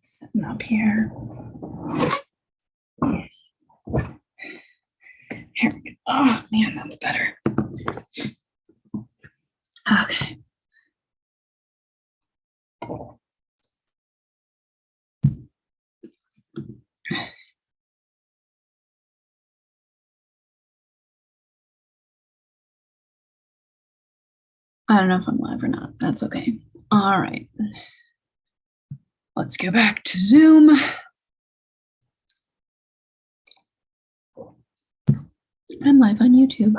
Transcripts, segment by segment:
Setting up here. Here we go. Oh man, that's better. Okay. I don't know if I'm live or not. That's okay. All right. Let's go back to Zoom. I'm live on YouTube.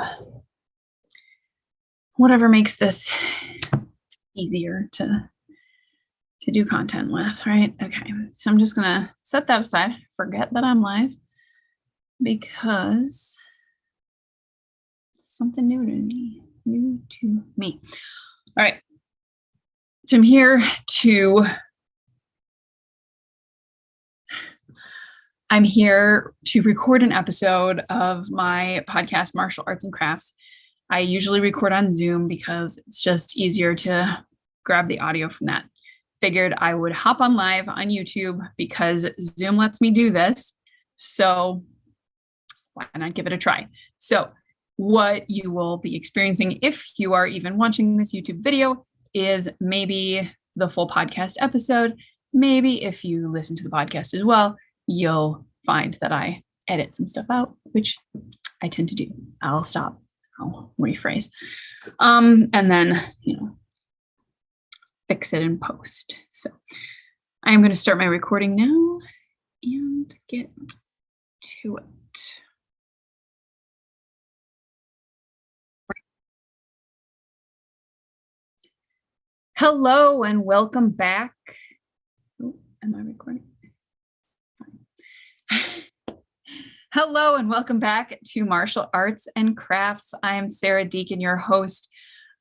Whatever makes this easier to do content with, right? Okay, so I'm just gonna set that aside, forget that I'm live, because something new to me. All right, so I'm here to record an episode of my podcast, Martial Arts and Crafts. I usually record on Zoom because it's just easier to grab the audio from that. Figured I would hop on live on YouTube because Zoom lets me do this. So why not give it a try? So what you will be experiencing, if you are even watching this YouTube video, is maybe the full podcast episode. Maybe if you listen to the podcast as well, you'll find that I edit some stuff out, which I tend to do. I'll rephrase. And then, fix it in post. So I'm going to start my recording now and get to it. Hello and welcome back. Oh, am I recording? Hello and welcome back to Martial Arts and Crafts. I am Sarah Deacon, your host.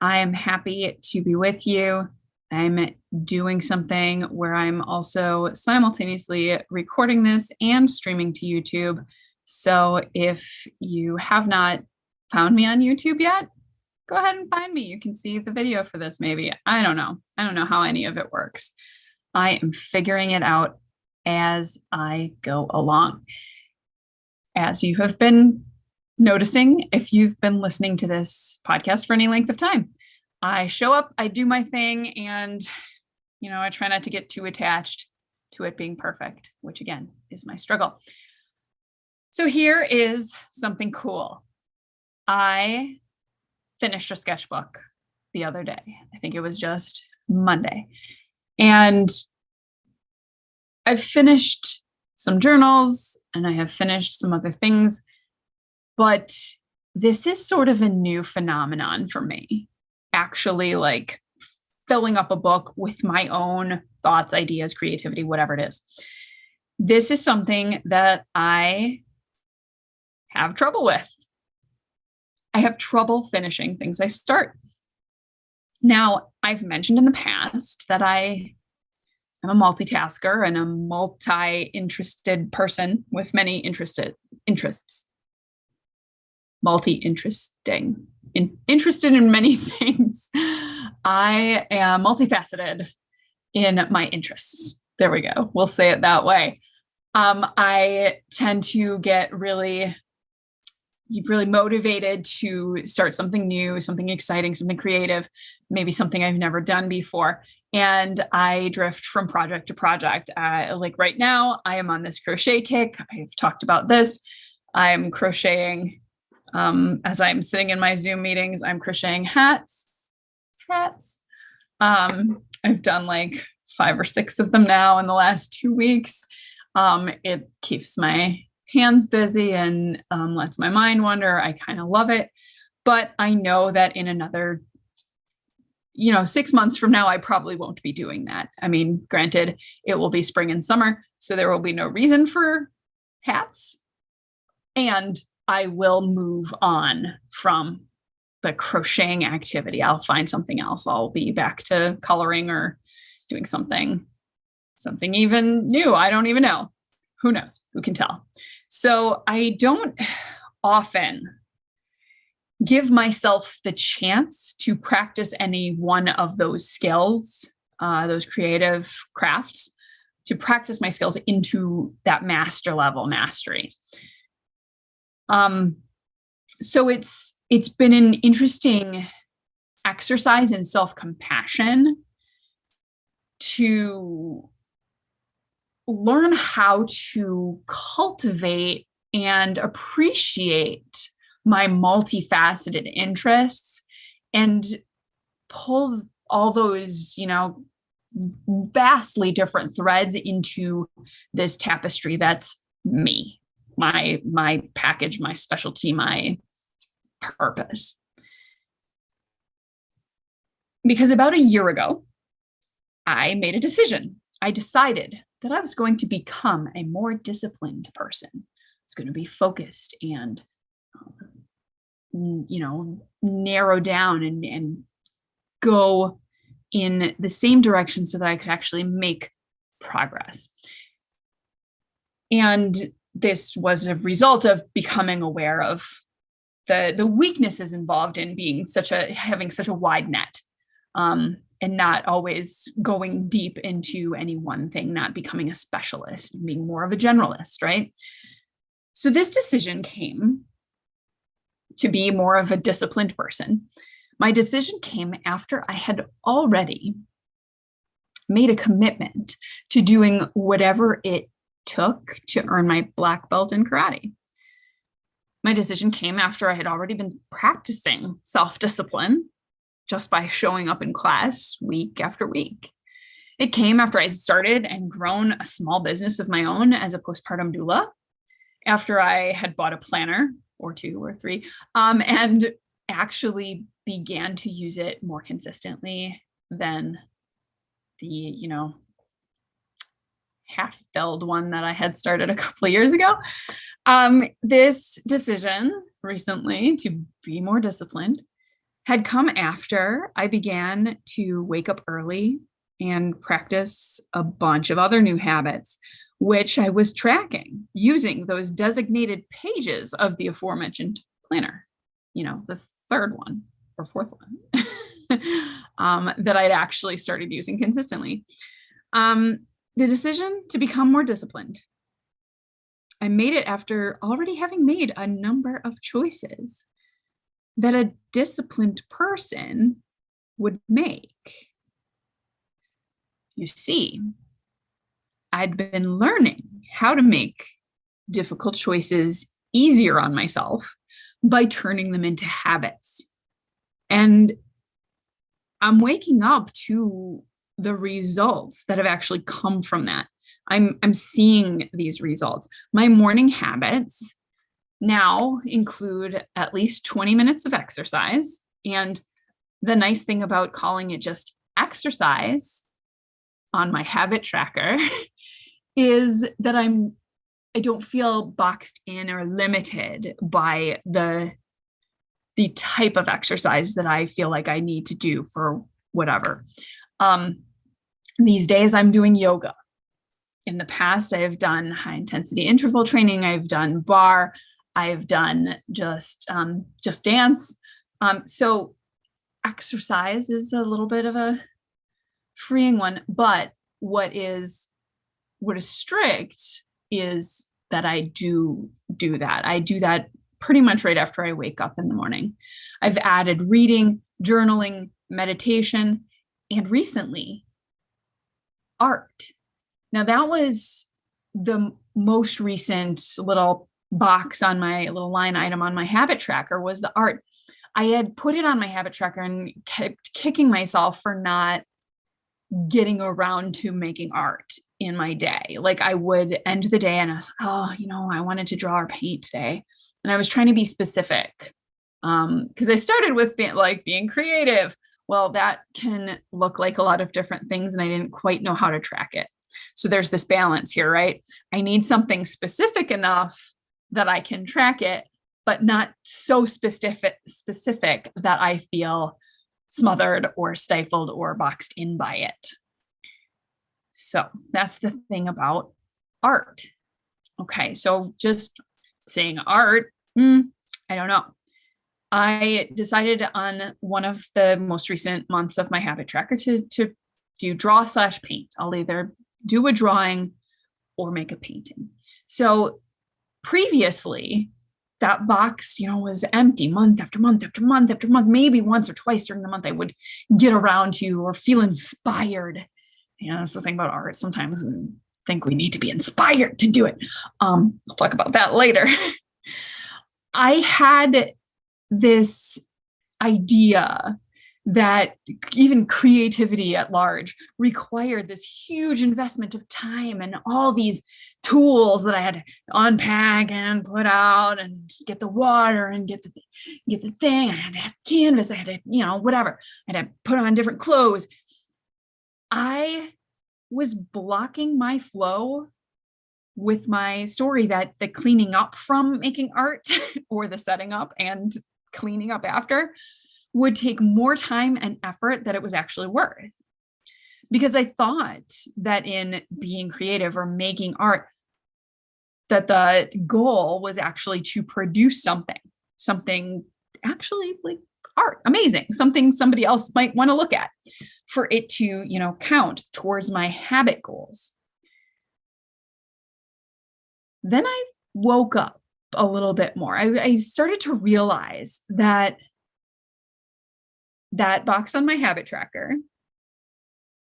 I am happy to be with you. I'm doing something where I'm also simultaneously recording this and streaming to YouTube. So if you have not found me on YouTube yet, go ahead and find me. You can see the video for this maybe. I don't know. I don't know how any of it works. I am figuring it out as I go along. As you have been noticing, if you've been listening to this podcast for any length of time, I show up, I do my thing, and, I try not to get too attached to it being perfect, which again is my struggle. So here is something cool. I finished a sketchbook the other day. I think it was just Monday. And I've finished some journals and I have finished some other things, but this is sort of a new phenomenon for me. Actually, like filling up a book with my own thoughts, ideas, creativity, whatever it is. This is something that I have trouble with. I have trouble finishing things I start. Now, I've mentioned in the past that I am a multitasker and a multi-interested person with many interests. Interested in many things. I am multifaceted in my interests. There we go. We'll say it that way. I tend to get really motivated to start something new, something exciting, something creative, maybe something I've never done before. And I drift from project to project. Like right now, I am on this crochet kick. I've talked about this. I'm crocheting. As I'm sitting in my Zoom meetings, I'm crocheting hats. I've done like 5 or 6 of them now in the last 2 weeks. It keeps my hands busy and lets my mind wander. I kind of love it. But I know that in another, 6 months from now, I probably won't be doing that. I mean, granted, it will be spring and summer, so there will be no reason for hats. And I will move on from the crocheting activity. I'll find something else. I'll be back to coloring or doing something even new. I don't even know. Who knows? Who can tell? So I don't often give myself the chance to practice any one of those skills, those creative crafts. practice my skills into that master level mastery. So it's been an interesting exercise in self-compassion to learn how to cultivate and appreciate my multifaceted interests and pull all those, vastly different threads into this tapestry that's me, my package, my specialty, my purpose. Because about a year ago, I made a decision. I decided that I was going to become a more disciplined person. I was going to be focused and, narrow down and go in the same direction so that I could actually make progress. And this was a result of becoming aware of the weaknesses involved in having such a wide net, and not always going deep into any one thing, not becoming a specialist, being more of a generalist, right? So this decision came to be more of a disciplined person. My decision came after I had already made a commitment to doing whatever it took to earn my black belt in karate. My decision came after I had already been practicing self-discipline just by showing up in class week after week. It came after I started and grown a small business of my own as a postpartum doula, after I had bought a planner or 2 or 3, and actually began to use it more consistently than the, half-filled one that I had started a couple of years ago. This decision recently to be more disciplined had come after I began to wake up early and practice a bunch of other new habits, which I was tracking using those designated pages of the aforementioned planner, the third one or fourth one that I'd actually started using consistently. The decision to become more disciplined, I made it after already having made a number of choices that a disciplined person would make. You see, I'd been learning how to make difficult choices easier on myself by turning them into habits. And I'm waking up to the results that have actually come from that. I'm seeing these results. My morning habits now include at least 20 minutes of exercise. And the nice thing about calling it just exercise on my habit tracker is that I don't feel boxed in or limited by the type of exercise that I feel like I need to do for whatever. These days I'm doing yoga. In the past, I've done high intensity interval training. I've done bar. I've done just dance. So exercise is a little bit of a freeing one, but what is strict is that I do that. I do that pretty much right after I wake up in the morning. I've added reading, journaling, meditation, and recently art. Now that was the most recent little box on my little line item on my habit tracker, was the art. I had put it on my habit tracker and kept kicking myself for not getting around to making art in my day. Like I would end the day and I was, I wanted to draw or paint today. And I was trying to be specific because I started with being creative. Well, that can look like a lot of different things and I didn't quite know how to track it. So there's this balance here, right? I need something specific enough that I can track it, but not so specific that I feel smothered or stifled or boxed in by it. So that's the thing about art. Okay, so just saying art, I don't know. I decided on one of the most recent months of my habit tracker to do draw/paint. I'll either do a drawing, or make a painting. So previously, that box, was empty month after month after month after month. Maybe once or twice during the month I would get around to or feel inspired. That's the thing about art. Sometimes we think we need to be inspired to do it. We'll talk about that later. I had this idea that even creativity at large required this huge investment of time and all these tools that I had to unpack and put out and get the water and get the thing. I had to have canvas. I had to, whatever. I had to put on different clothes. I was blocking my flow with my story that the cleaning up from making art or the setting up and cleaning up after would take more time and effort that it was actually worth. Because I thought that in being creative or making art, that the goal was actually to produce something actually like art, amazing, something somebody else might want to look at for it to, count towards my habit goals. Then I woke up a little bit more. I started to realize that box on my habit tracker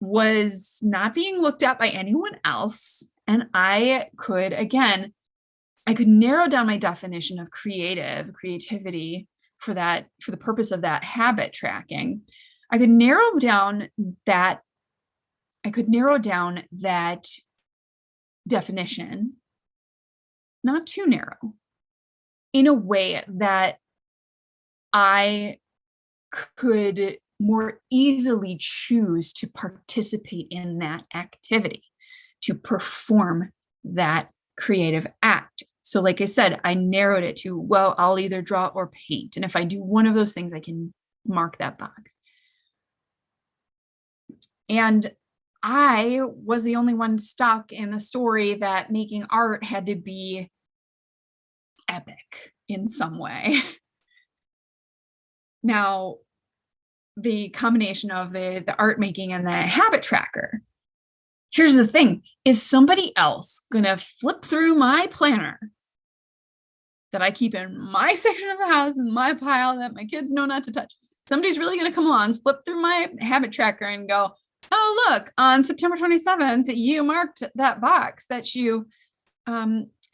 was not being looked at by anyone else. And I could narrow down my definition of creativity for the purpose of that habit tracking. I could narrow down that definition, not too narrow, in a way that I could more easily choose to participate in that activity, to perform that creative act. So like I said, I narrowed it to, well, I'll either draw or paint. And if I do one of those things, I can mark that box. And I was the only one stuck in the story that making art had to be epic in some way. Now, the combination of the art making and the habit tracker, here's the thing, is somebody else gonna flip through my planner that I keep in my section of the house, in my pile that my kids know not to touch? Somebody's really gonna come along, flip through my habit tracker and go, oh, look, on September 27th, you marked that box that you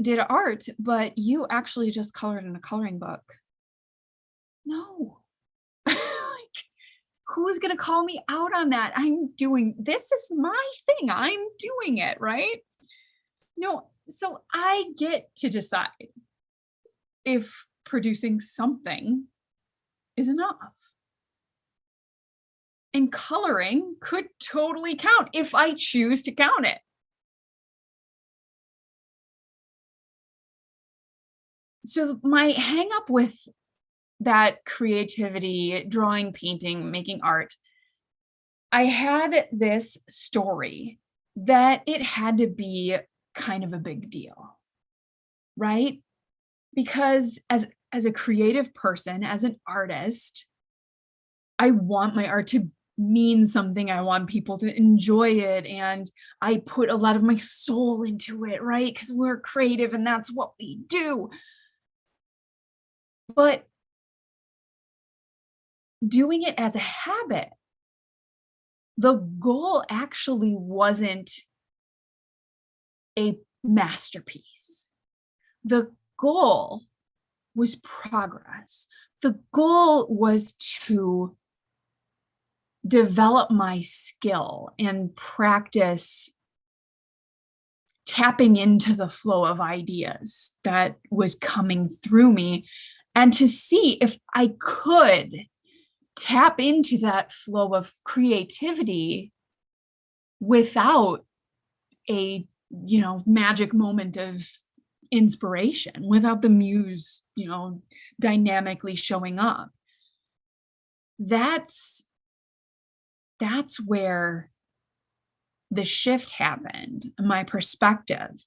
did art, but you actually just colored in a coloring book. No. Who's going to call me out on that? This is my thing. I'm doing it, right? No, so I get to decide if producing something is enough. And coloring could totally count if I choose to count it. So my hang up with that creativity, drawing, painting, making art, I had this story that it had to be kind of a big deal, right? Because as a creative person, as an artist, I want my art to mean something. I want people to enjoy it. And I put a lot of my soul into it, right? Because we're creative and that's what we do. But doing it as a habit, the goal actually wasn't a masterpiece. The goal was progress. The goal was to develop my skill and practice tapping into the flow of ideas that was coming through me, and to see if I could tap into that flow of creativity without a, magic moment of inspiration, without the muse, dynamically showing up. That's where the shift happened, my perspective.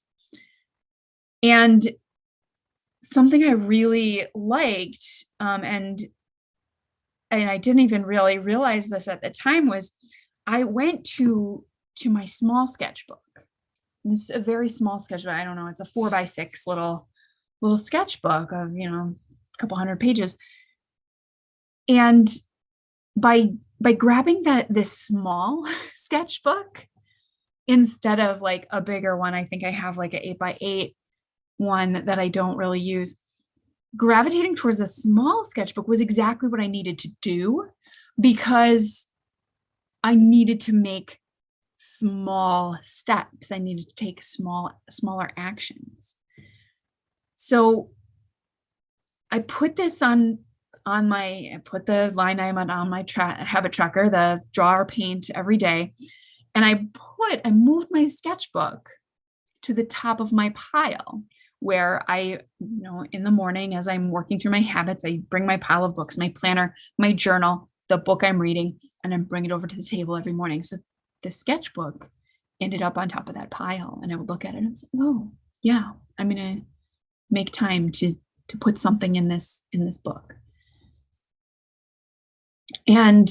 And something I really liked, and I didn't even really realize this at the time, was I went to my small sketchbook It's a very small sketchbook. I don't know. It's a 4x6 little sketchbook of, a couple hundred pages. And by grabbing this small sketchbook instead of like a bigger one, I think I have like an 8x8 one that I don't really use. Gravitating towards the small sketchbook was exactly what I needed to do, because I needed to make small steps. I needed to take smaller actions. So I put this I put the line item on my habit tracker, the draw or paint every day. And I moved my sketchbook to the top of my pile, where I, in the morning, as I'm working through my habits, I bring my pile of books, my planner, my journal, the book I'm reading, and I bring it over to the table every morning. So the sketchbook ended up on top of that pile, and I would look at it and say, oh yeah, I'm going to make time to put something in this book. And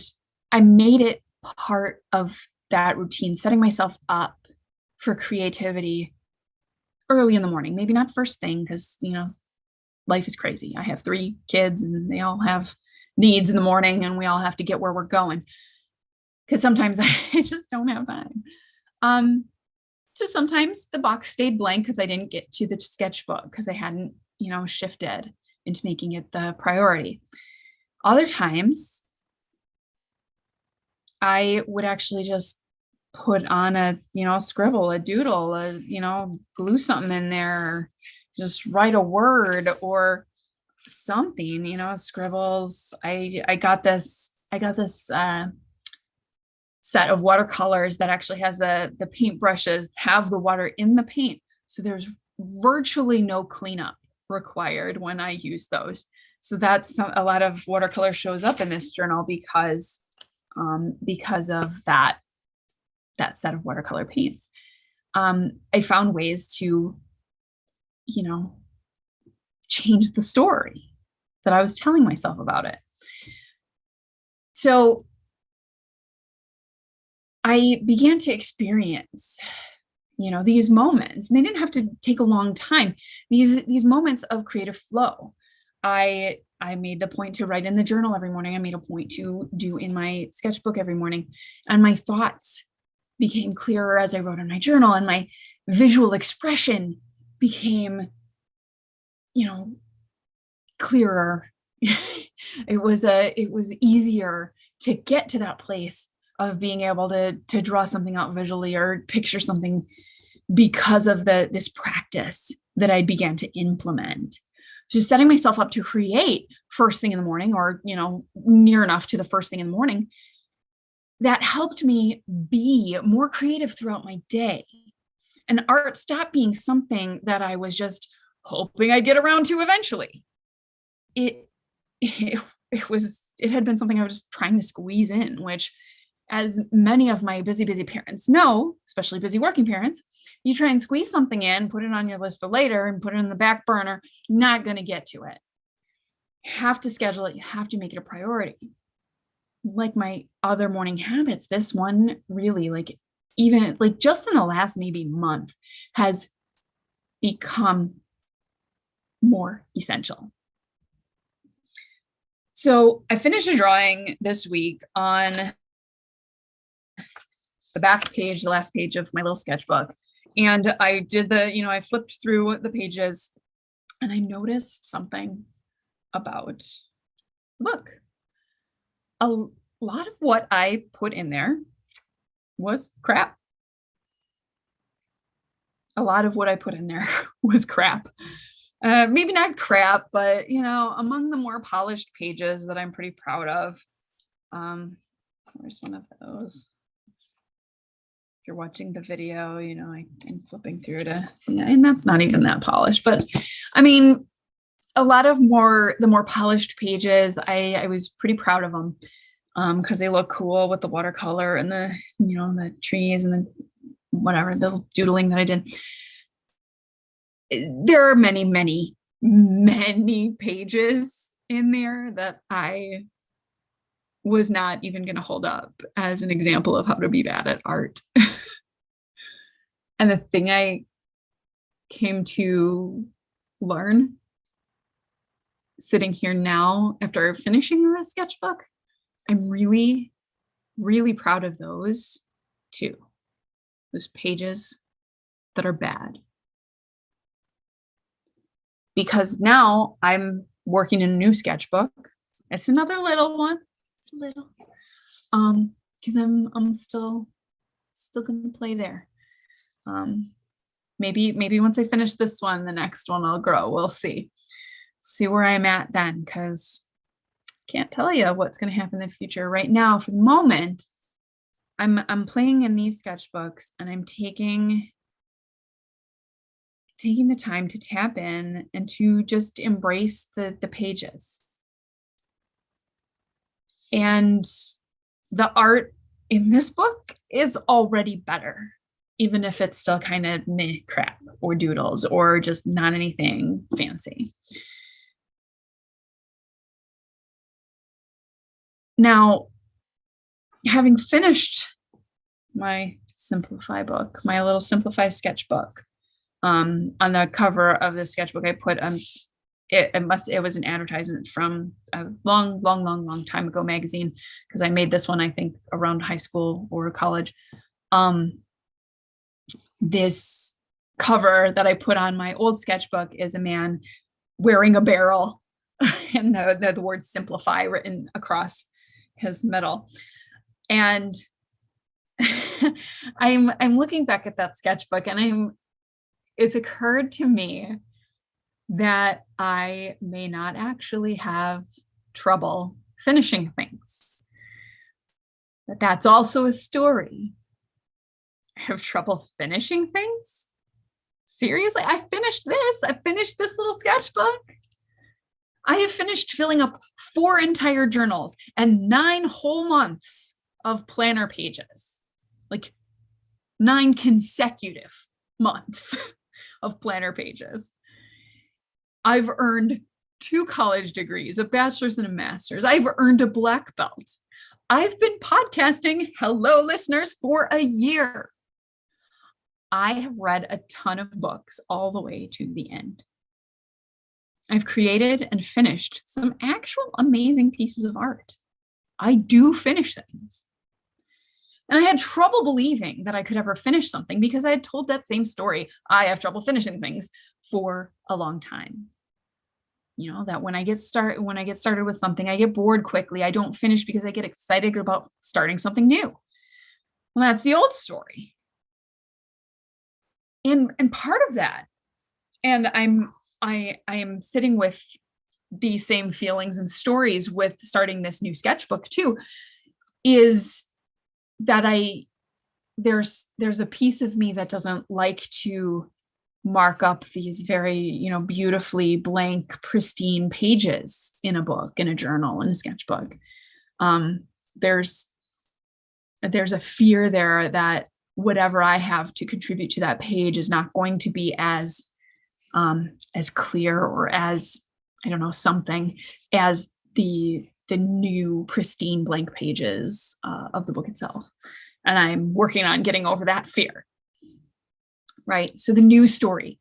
I made it part of that routine, setting myself up for creativity early in the morning. Maybe not first thing, because life is crazy. I have 3 kids and they all have needs in the morning, and we all have to get where we're going, because sometimes I just don't have time. So sometimes the box stayed blank because I didn't get to the sketchbook, because I hadn't shifted into making it the priority. Other times I would actually just put on a scribble, a doodle, glue something in there, just write a word or something, scribbles. I got this set of watercolors that actually has the paintbrushes have the water in the paint, so there's virtually no cleanup required when I use those. So that's a lot of watercolor shows up in this journal because of that set of watercolor paints. I found ways to, change the story that I was telling myself about it. So I began to experience, these moments, and they didn't have to take a long time. These moments of creative flow. I made the point to write in the journal every morning. I made a point to do in my sketchbook every morning, and my thoughts became clearer as I wrote in my journal, and my visual expression became, clearer. It was easier to get to that place of being able to draw something out visually or picture something, because of this practice that I began to implement. So setting myself up to create first thing in the morning, or near enough to the first thing in the morning, that helped me be more creative throughout my day. And art stopped being something that I was just hoping I'd get around to eventually. It had been something I was just trying to squeeze in, which, as many of my busy parents know, especially busy working parents, you try and squeeze something in, put it on your list for later, and put it in the back burner, you're not going to get to it. You have to schedule it. You have to make it a priority. Like my other morning habits, this one really, even just in the last maybe month, has become more essential. So I finished a drawing this week on the back page, the last page of my little sketchbook. And I did I flipped through the pages, and I noticed something about the book. A lot of what I put in there was crap. A lot of what I put in there was crap. Maybe not crap, but among the more polished pages that I'm pretty proud of. Where's one of those? If you're watching the video, I'm flipping through to see, and that's not even that polished, but I mean, a lot of the more polished pages, I was pretty proud of them, because they look cool with the watercolor and the the trees and the whatever, the doodling that I did. There are many, many, many pages in there that I was not even going to hold up as an example of how to be bad at art. And the thing I came to learn sitting here now after finishing the sketchbook, I'm really, really proud of those too. Those pages that are bad. Because now I'm working in a new sketchbook. It's another little one. It's little. Because I'm still gonna play there. Maybe once I finish this one, the next one will grow. We'll see. See where I'm at then, because can't tell you what's gonna happen in the future. Right now, for the moment, I'm playing in these sketchbooks and I'm taking the time to tap in and to just embrace the pages. And the art in this book is already better, even if it's still kind of meh crap or doodles or just not anything fancy. Now, having finished my Simplify book, my little Simplify sketchbook, on the cover of the sketchbook, I put it was an advertisement from a long time ago magazine, because I made this one, I think, around high school or college. This cover that I put on my old sketchbook is a man wearing a barrel and the word Simplify written across his middle. And I'm looking back at that sketchbook and it's occurred to me that I may not actually have trouble finishing things. But that's also a story. I have trouble finishing things? Seriously, I finished this little sketchbook. I have finished filling up 4 entire journals and 9 whole months of planner pages, like 9 consecutive months of planner pages. I've earned 2 college degrees, a bachelor's and a master's. I've earned a black belt. I've been podcasting, hello listeners, for a year. I have read a ton of books all the way to the end. I've created and finished some actual amazing pieces of art. I do finish things. And I had trouble believing that I could ever finish something because I had told that same story. I have trouble finishing things for a long time. You know, that when I get started with something, I get bored quickly. I don't finish because I get excited about starting something new. Well, that's the old story. And part of that, and I am sitting with these same feelings and stories with starting this new sketchbook too, is that there's a piece of me that doesn't like to mark up these very, beautifully blank, pristine pages in a book, in a journal, in a sketchbook. There's a fear there that whatever I have to contribute to that page is not going to be as clear or as, something as the new pristine blank pages of the book itself. And I'm working on getting over that fear. Right. So the new story,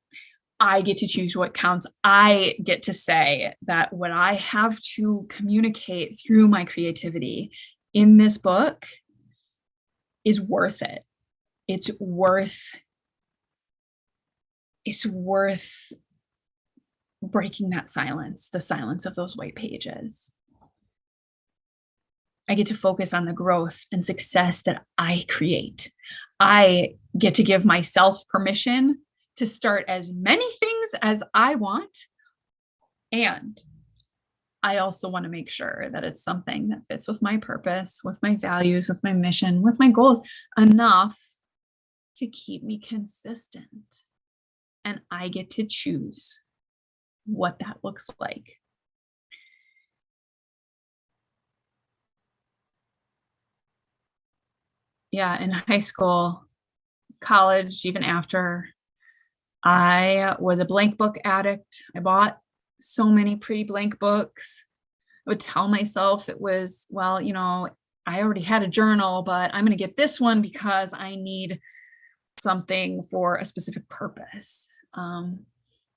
I get to choose what counts. I get to say that what I have to communicate through my creativity in this book is worth it. It's worth breaking that silence, the silence of those white pages. I get to focus on the growth and success that I create. I get to give myself permission to start as many things as I want. And I also want to make sure that it's something that fits with my purpose, with my values, with my mission, with my goals enough to keep me consistent. And I get to choose what that looks like. Yeah, in high school, college, even after, I was a blank book addict. I bought so many pretty blank books. I would tell myself it was, I already had a journal, but I'm going to get this one because I need something for a specific purpose. I'm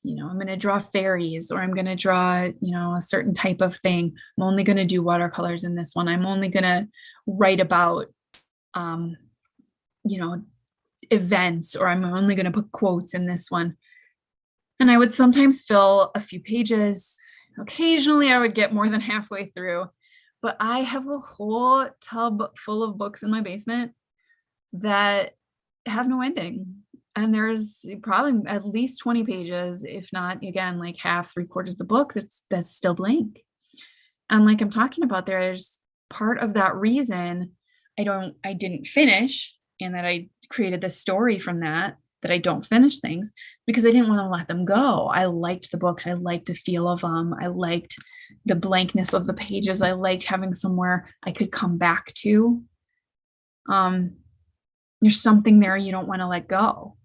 going to draw fairies, or I'm going to draw, a certain type of thing. I'm only going to do watercolors in this one. I'm only going to write about, events, or I'm only going to put quotes in this one. And I would sometimes fill a few pages. Occasionally I would get more than halfway through, but I have a whole tub full of books in my basement that have no ending. And there's probably at least 20 pages, if not, again, like half, 3/4 of the book that's still blank. And like I'm talking about, there's part of that reason I didn't finish, and that I created this story from that I don't finish things, because I didn't want to let them go. I liked the books. I liked the feel of them. I liked the blankness of the pages. I liked having somewhere I could come back to. There's something there you don't want to let go.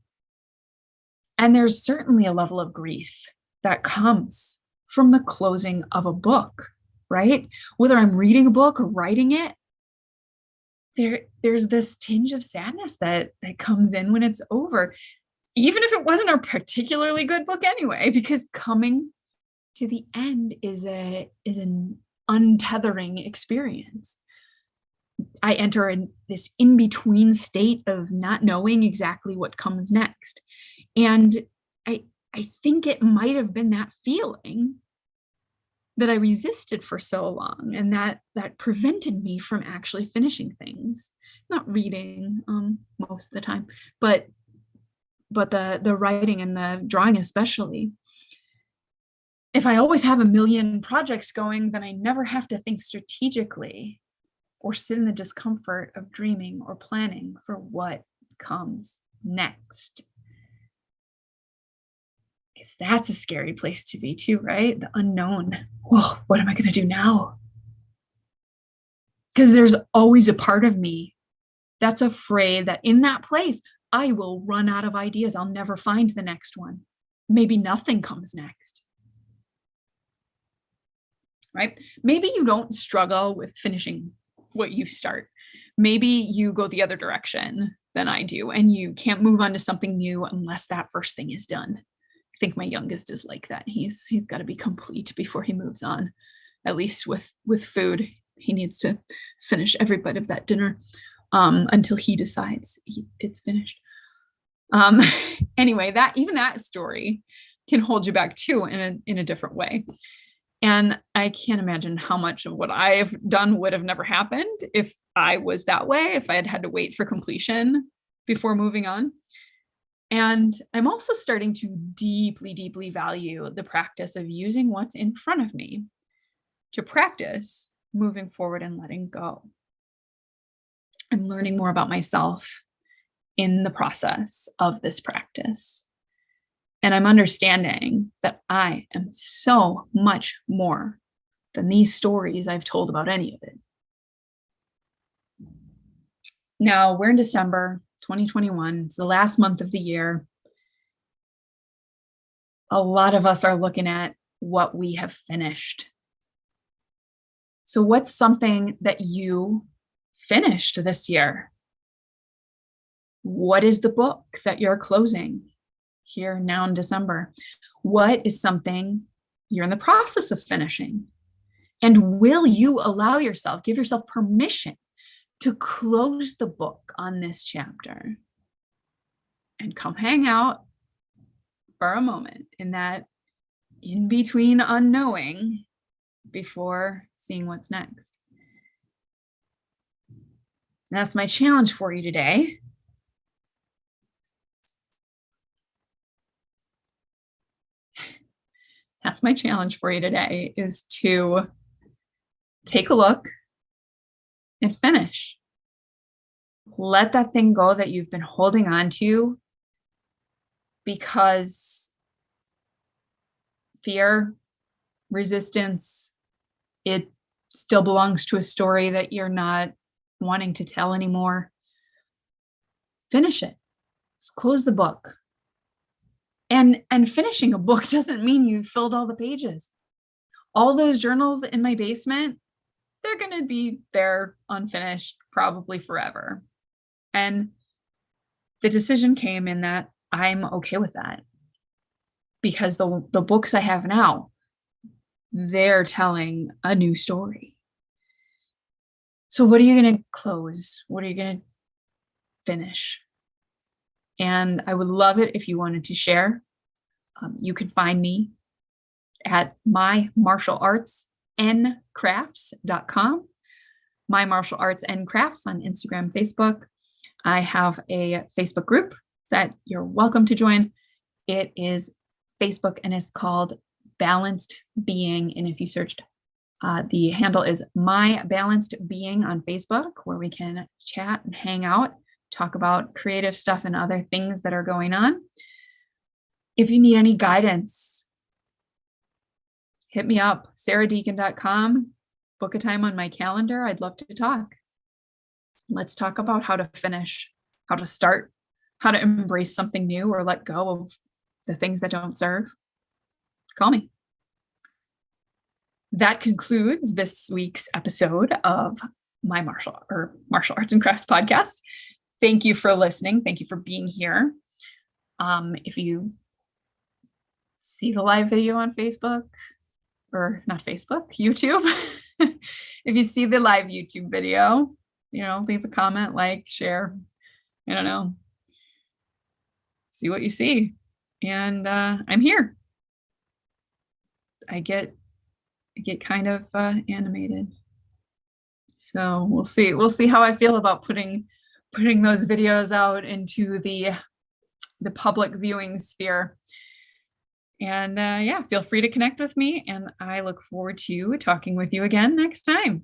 And there's certainly a level of grief that comes from the closing of a book, right? Whether I'm reading a book or writing it, there's this tinge of sadness that comes in when it's over, even if it wasn't a particularly good book anyway, because coming to the end is an untethering experience. I enter in this in-between state of not knowing exactly what comes next. And I think it might have been that feeling that I resisted for so long, and that prevented me from actually finishing things. Not reading most of the time, but the writing and the drawing especially. If I always have a million projects going, then I never have to think strategically or sit in the discomfort of dreaming or planning for what comes next. Because that's a scary place to be too, right? The unknown. Whoa, what am I going to do now? Because there's always a part of me that's afraid that in that place, I will run out of ideas. I'll never find the next one. Maybe nothing comes next. Right? Maybe you don't struggle with finishing what you start. Maybe you go the other direction than I do, and you can't move on to something new unless that first thing is done. I think my youngest is like that. He's got to be complete before he moves on, at least with food. He needs to finish every bite of that dinner until he decides it's finished. Anyway, that story can hold you back too in a different way. And I can't imagine how much of what I've done would have never happened if I was that way, if I had to wait for completion before moving on. And I'm also starting to deeply, deeply value the practice of using what's in front of me to practice moving forward and letting go. I'm learning more about myself in the process of this practice. And I'm understanding that I am so much more than these stories I've told about any of it. Now we're in December 2021. It's the last month of the year. A lot of us are looking at what we have finished. So what's something that you finished this year? What is the book that you're closing here now in December? What is something you're in the process of finishing? And will you allow yourself, give yourself permission to close the book on this chapter and come hang out for a moment in that in between unknowing before seeing what's next? And that's my challenge for you today. That's my challenge for you today, is to take a look and finish. Let that thing go that you've been holding on to because fear, resistance, it still belongs to a story that you're not wanting to tell anymore. Finish it. Just close the book. And finishing a book doesn't mean you filled all the pages. All those journals in my basement, they're going to be there unfinished probably forever. And the decision came in that I'm okay with that, because the books I have now, they're telling a new story. So what are you going to close? What are you going to finish? And I would love it if you wanted to share. You can find me at mymartialartsandcrafts.com, My Martial Arts and Crafts on Instagram, Facebook. I have a Facebook group that you're welcome to join. It is Facebook and it's called Balanced Being. And if you searched, the handle is My Balanced Being on Facebook, where we can chat and hang out, talk about creative stuff and other things that are going on. If you need any guidance, hit me up, sarahdeacon.com, book a time on my calendar. I'd love to talk. Let's talk about how to finish, how to start, how to embrace something new or let go of the things that don't serve. Call me. That concludes this week's episode of my Martial Arts and Crafts podcast. Thank you for listening. Thank you for being here. If you see the live video on Facebook, or not Facebook, YouTube, if you see the live YouTube video, leave a comment, like, share, I don't know, see what you see. And I'm here. I get kind of animated. So we'll see how I feel about putting those videos out into the public viewing sphere. And feel free to connect with me, and I look forward to talking with you again next time.